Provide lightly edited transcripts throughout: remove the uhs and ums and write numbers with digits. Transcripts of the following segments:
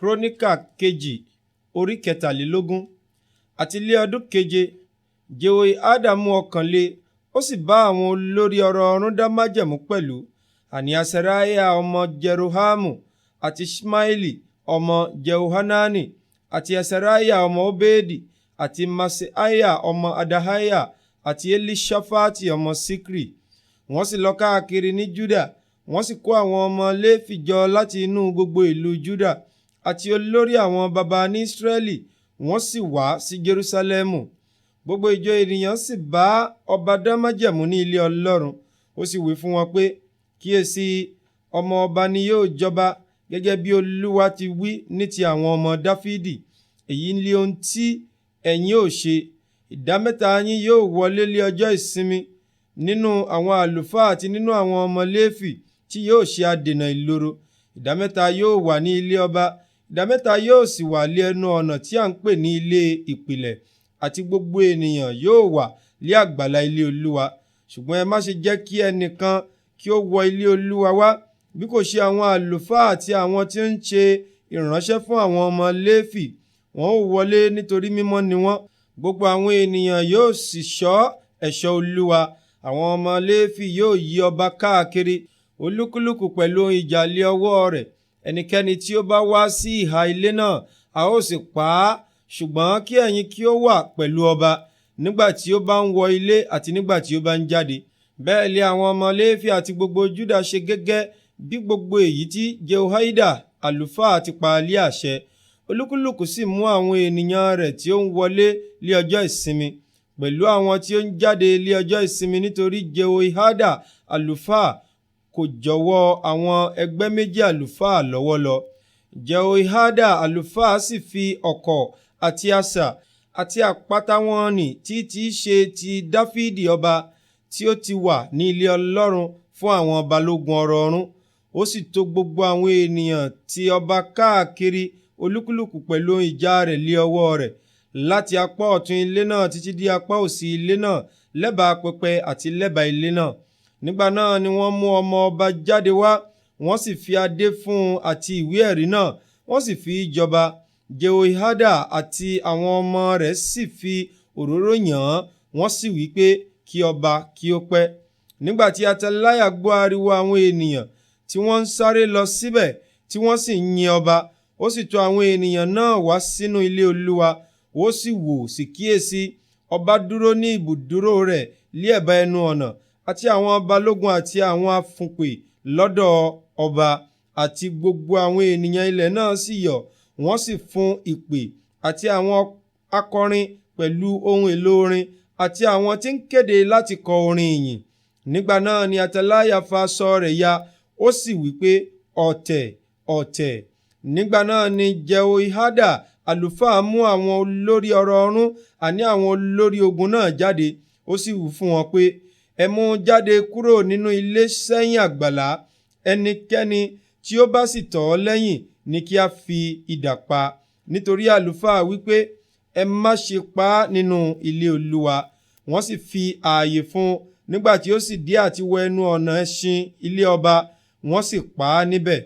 Kronika kejì orí 23. Àti lé ọdún keje, Jehoiada mú ọkàn le, ó sì bá àwọn olórí ọ̀rọ̀ ọ̀run dá májẹ̀mú pẹ̀lú, àní Athaliah ọmọ Jerohamu, àti Ishmaeli ọmọ Jehohanani, àti Athaliah ọmọ Obedi, àti Maaseiah ọmọ Athaliah, àti Elishafati ọmọ Sikri. Wọ́n sì lọ káàkiri ní Juda, wọ́n sì kó àwọn ọmọ Léfì jọ láti inú gbogbo ìlú Juda, àti olórí àwọn baba ní Israẹli, wọ́n sì wá sí Jerusalẹmu. Gbogbo ìjọ ènìyàn sì bá ọba dá májẹ̀mú ní ilé Ọlọ́run. Ó sì wí fún wọn pé, kíyèsí, ọmọ ọba ni yóò jọba, gẹ́gẹ́ bí Olúwa ti wí ní ti àwọn ọmọ Dáfídì. Èyí ni ohun tí ẹ̀yin ó ṣe: ìdámẹ́ta yín yóò wọlé lé ọjọ́ ìsinmi nínú àwọn àlùfáà àti nínú àwọn ọmọ Léfì tí yóò ṣe adènà ìloro. Ìdámẹ́ta yóò wà ní ilé ọba, ìdámẹ́ta yóò sì wà lé ẹnu ọ̀nà tí à ń pè ní ilé ìpìlẹ̀, àti gbogbo ènìyàn yóò wà lé àgbàlá ilé Olúwa. Ṣùgbọ́n ẹ má ṣe jẹ́ kí ẹnìkan kí ó wọ ilé Olúwa wá, bí kò ṣe àwọn àlùfáà àti àwọn tí ń ṣe ìránṣẹ́ fún àwọn ọmọ Léfì. Wọn ó wọlé nítorí mímọ́ ni wọ́n. Gbogbo àwọn ènìyàn yóò sì ṣọ́ ẹ̀ṣọ́ Olúwa. Àwọn ọmọ Léfì yóò yí ọba káàkiri, olúkúlùkù pẹ̀lú ohun ìjà lé ọwọ́ rẹ̀. Ẹnikẹ́ni tí ó bá wá sí ìhà ilé náà, a ó sì pa á. Ṣùgbọ́n kí ẹ̀yin kí ó wà pẹ̀lú ọba nígbà tí ó bá ń wọ ilé àti nígbà tí ó bá ń jáde. Bẹ́ẹ̀ lé àwọn ọmọ Léfì àti gbogbo Júdà ṣe gẹ́gẹ́ bí gbogbo èyí tí Jehoiada àlùfáà ti pa lé àṣẹ. Olúkúlùkù sì mú àwọn ènìyàn rẹ̀ tí ó ń wọlé lé ọjọ́ ìsinmi, pẹ̀lú àwọn tí ó ń jáde lé ọjọ́ ìsinmi, nítorí Jehoiada àlùfáà kò jọ̀wọ́ àwọn ẹgbẹ́ méjì àlùfáà lọ́wọ́ lọ. Jehoiada àlùfáà sì fi ọ̀kọ̀ àti asà àti àpáta wọn nì tí í ṣe ti Dáfídì ọba, tí ó ti wà ní ilé Ọlọ́run fún àwọn balógun ọ̀rọ̀ ọ̀run. Ó sì tò gbogbo àwọn ènìyàn ti ọba káàkiri, olúkúlùkù pẹ̀lú ohun ìjà rẹ̀ lé ọwọ́ rẹ̀, láti apá ọ̀tún ilé náà títí dé apá òsì ilé náà, lẹ́bàá pẹpẹ àti lẹ́bàá ilé náà. Nígbà náà ni wọ́n mú ọmọ ọba jáde wá, wọ́n sì fi adé fún un àti ìwé ẹ̀rí náà, wọ́n sì fi í jọba. Jehoiada àti àwọn ọmọ rẹ̀ sì fi òróró yàn án, wọ́n sì wí pé kí ọba kí ó pẹ́. Nígbà tí Athaliah gbọ́ ariwo àwọn ènìyàn tí wọ́n ń sáré lọ síbẹ̀, tí wọ́n sì ń yin ọba, ó sì tọ̀ àwọn ènìyàn náà wá sínú ilé Olúwa. Ó sì wò sì kíyèsí, ọba dúró ní ibùdúró rẹ̀ lé ẹ̀bá ẹnu ọ̀nà, àti àwọn balógun àti àwọn afúnpè lọ́dọ̀ ọba, àti gbogbo àwọn ènìyàn ilẹ̀ náà sì yọ̀, wọ́n sì fún ìpè, àti àwọn akọrin pẹ̀lú ohun èlò orin, àti àwọn tí ń kéde láti kọ orin ìyìn. Nígbà náà ni Athaliah fa aṣọ rẹ̀ ya, ó sì wí pé, ọ̀tẹ̀, ọ̀tẹ̀. Nígbà náà ni Jehoiada àlùfáà mú àwọn olórí ọ̀rọ̀ ọ̀run, àní àwọn olórí ogun náà jáde. Ó sì wí fún wọn pé, ẹ mú jáde kúrò nínú ilé sẹ́yìn àgbàlá. Ẹnikẹ́ni tí ó bá sì tọ̀ ọ́ lẹ́yìn ni kí a fi idà pa. Nítorí àlùfáà wí pé, ẹ má ṣe pa á nínú ilé Olúwa. Wọ́n sì fi ààyè fún un. Nígbà tí ó sì dé àti wọ ẹnu ọ̀nà ẹṣin ilé ọba, wọ́n sì pa á níbẹ̀.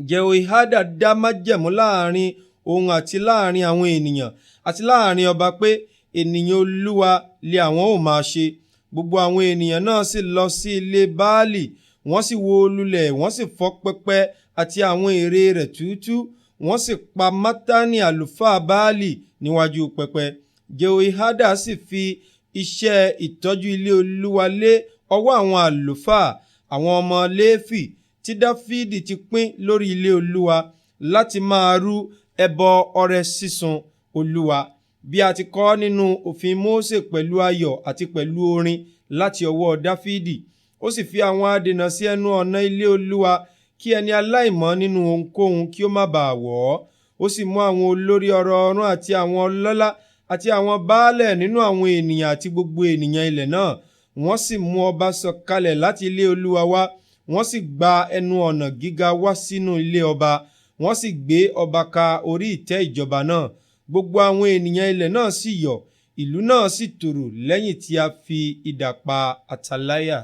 Jehoiada dá májẹ̀mú láàrin òun àti láàrin àwọn ènìyàn, àti láàrin ọba pé ènìyàn Olúwa lé àwọn ó máa ṣe. Gbogbo àwọn ènìyàn náà sì lọ sí ilé Baálì, wọ́n sì wó lulẹ̀, wọ́n sì fọ́ pẹpẹ àti àwọn ère rẹ̀ túútúú, wọ́n sì pa Mátánì àlùfáà Baálì níwájú pẹpẹ. Jehoiada sì fi iṣẹ́ ìtọ́jú ilé Olúwa lé ọwọ́ àwọn àlùfáà, àwọn ọmọ Léfì, tí Dáfídì ti pín lórí ilé Olúwa, láti máa rú ẹbọ ọrẹ sísun Olúwa, bí a ti kọ nínú òfin Mósè pẹ̀lú ayọ̀ àti pẹ̀lú orin láti ọwọ́ Dáfídì. Ó sì fi àwọn adènà sí ẹnu ọ̀nà ilé Olúwa, kí ẹni aláìmọ́ nínú ohunkóhun kí ó má baà wọ̀ ọ́. Ó sì mú àwọn olórí ọ̀rọ̀ ọ̀run àti àwọn ọlọ́lá àti àwọn baálẹ̀ nínú àwọn ènìyàn àti gbogbo ènìyàn ilẹ̀ náà. Wọ́n sì mú ọba sọ̀kalẹ̀ láti ilé Olúwa wá, wọ́n sì gba ẹnu ọ̀nà gíga wá sínú ilé ọba. Wọ́n sì gbé ọba ka orí ìtẹ́ ìjọba náà. Gbogbo àwọn ènìyàn ilẹ̀ náà sì yọ̀, ìlú náà sì tòrò lẹ́yìn tí a fi idà pa Athaliah.